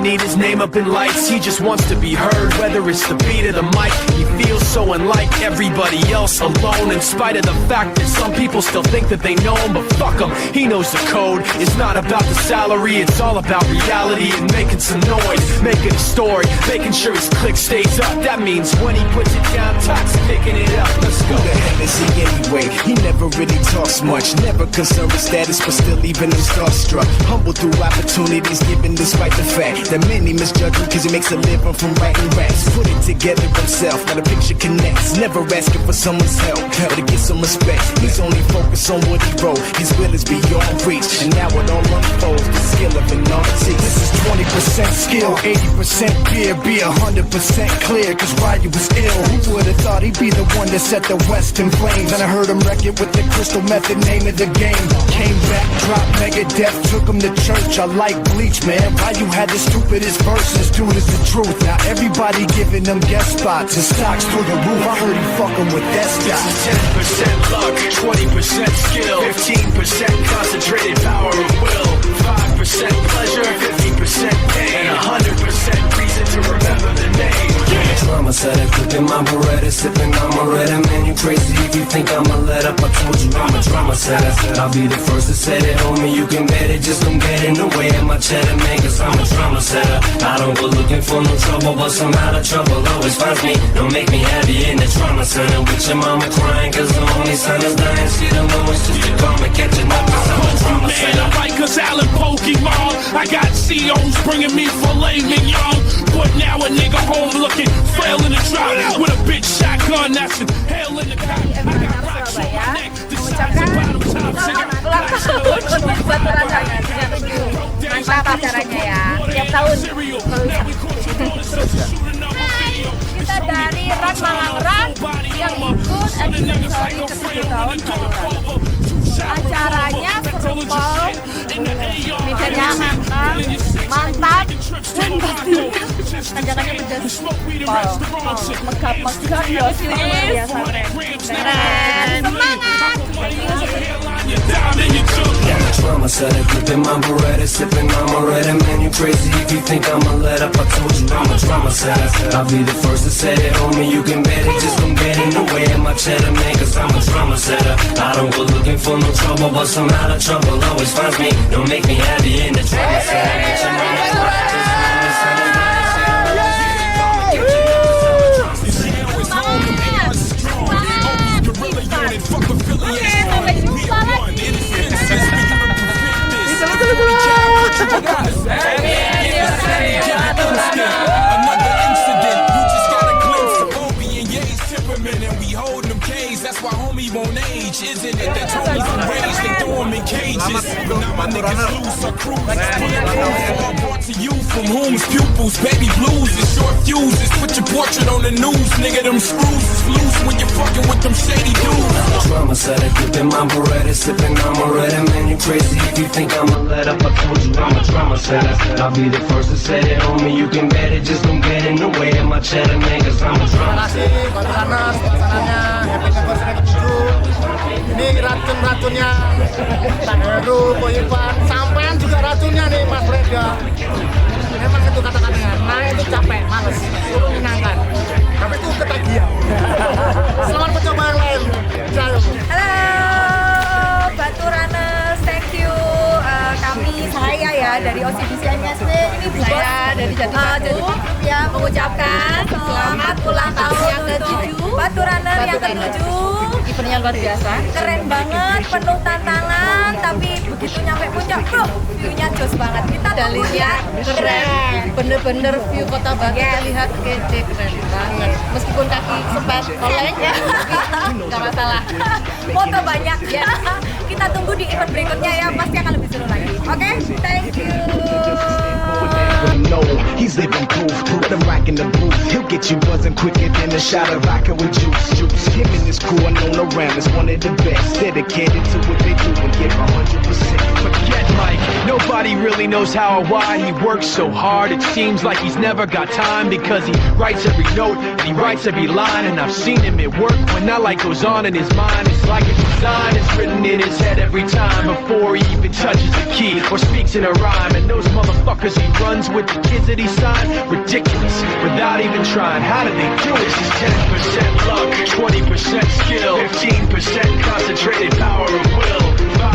need his name up in lights. He just wants to be heard, whether it's the beat or the mic. He feels so unlike everybody else, alone, in spite of the fact that some people still think that they know him. But fuck him, he knows the code. It's not about the salary, it's all about reality and making some noise, making a story, making sure his click stays up. That means when he puts it down, Tox picking it up. Let's go. Who the hell is he anyway? He never really talks much, never concerned with status, but still even him starstruck. Humble through opportunities given despite the fact that many misjudge him cause he makes a living from writing raps. Put it together himself, now the picture connects. Never asking for someone's help or to get some respect. He's only focused on what he wrote. His will is beyond reach, and now it all unfolds. The skill of an artist. This is 20% skill, 80% fear, be 100% clear. Cause Ryu was ill. Who would've thought he'd be the one that set the West in flames? And I heard him wreck it with the crystal method, name of the game. Came back, dropped Megadeth, took him to church. I like Bleach, man. Ryu had the stupidest verses, dude is the truth. Now everybody giving them guest spots and stocks through the roof. I heard he fucking with that stock. This is 10% luck, 20% skill, 15% concentrated power of will, 5% pleasure, 50% pain, and 100% reason to remember the name. Drama set it, flipping my Beretta, sipping on my Retta. Man, you crazy if you think I'ma let up. I told you I'm a drama set. I said I'll be the first to set it, homie. You can bet it, just don't get in the way of my cheddar, man. Cause I'm a drama setter. I don't go looking for no trouble, but somehow the trouble always finds me. Don't make me happy in the trauma center with your mama crying, cause the only son is dying. See the lowest just to come and catching up, cause I'm a drama setter. Right, cause Alan Pokemon, I got COs bringing me filet mignon. But now a nigga home looking frail in the drought with a big shotgun that's hell in the cop. I got rocks on my neck. Mengucapkan ulang tahun Batu Runners 37. Mantap acaranya ya, tiap tahun. Kita dari Ran Malangran yang ikut anniversary ke-7 tahun Batu Runners. Acaranya serupa, medannya mantap, dan pastinya tanjakannya pedas, megap-megap, hasilnya luar biasa, keren, semangat! Drama set it, flipping my Beretta, sipping on my Retta. Man, you crazy if you think I'ma let up. I told you I'm a drama set. I said I'll be the first to set it, homie. You can bet it, just don't get in the way of my cheddar, man. Cause I'm a drama setter. I don't go looking for no trouble, but somehow the trouble always finds me. Don't make me happy in the drama setter. Another incident, you just got a glimpse of Obi and Ye's temperament, and we hold them K's. That's why homie won't age, isn't it? That Tony's enraged, they throw him in cages. But now my niggas loose, our crews all brought to you from whom's pupils. Baby blues and short fuses. Put your portrait on the news, nigga. Them screws is loose when you're fucking with them shady dudes. Drama set it, flipping my Beretta, sipping on my Retta. Man, you crazy if you think I'ma let up. I told you I'm a drama set. I said I'll be the first to set it, homie. You can bet it, just don't get in the way of my cheddar, man. Cause I'm a drama set. Batu Runners, pesanannya Happy Anniversary ke-7. Ini racun-racunnya Tan Heru, Boy Ivan, sampean juga racunnya nih Mas Reda. Memang itu kata-katanya, nah itu capek, males, itu menyenangkan, tapi itu ketagihan. Selamat mencoba yang lain. Halo Batu Runners, thank you. Saya ya dari OCBC NSD, ini Bu Saya dari Jati Batu ya mengucapkan selamat ulang tahun yang ke-7 Batu Runner yang ke-7. Eventnya luar biasa, Keren banget, penuh tantangan, tapi begitu nyampe puncak, bro, view-nya jos banget. Kita tunggu ya. keren, bener-bener view Kota Batu terlihat gede, keren banget. Meskipun kaki sempat oleng ya, tapi nggak masalah. Foto banyak ya. Kita tunggu di event berikutnya ya, pasti akan lebih seru lagi. Oke, thank you. He's living proof, let him rock in the booth. He'll get you buzzing quicker than a shot of vodka with juice. Him and his crew are known around as one of the best. Dedicated to what they do and give 100%. Forget Mike, Nobody really knows how or why he works so hard. It seems like he's never got time, because he writes every note and he writes every line. And I've seen him at work when that light goes on in his mind. It's like a design is written in his head every time, before he even touches a key or speaks in a rhyme. And those motherfuckers he runs with, the kids that he signed, ridiculous, without even trying. How do they do this? It's 10% luck, 20% skill, 15% concentrated power of will,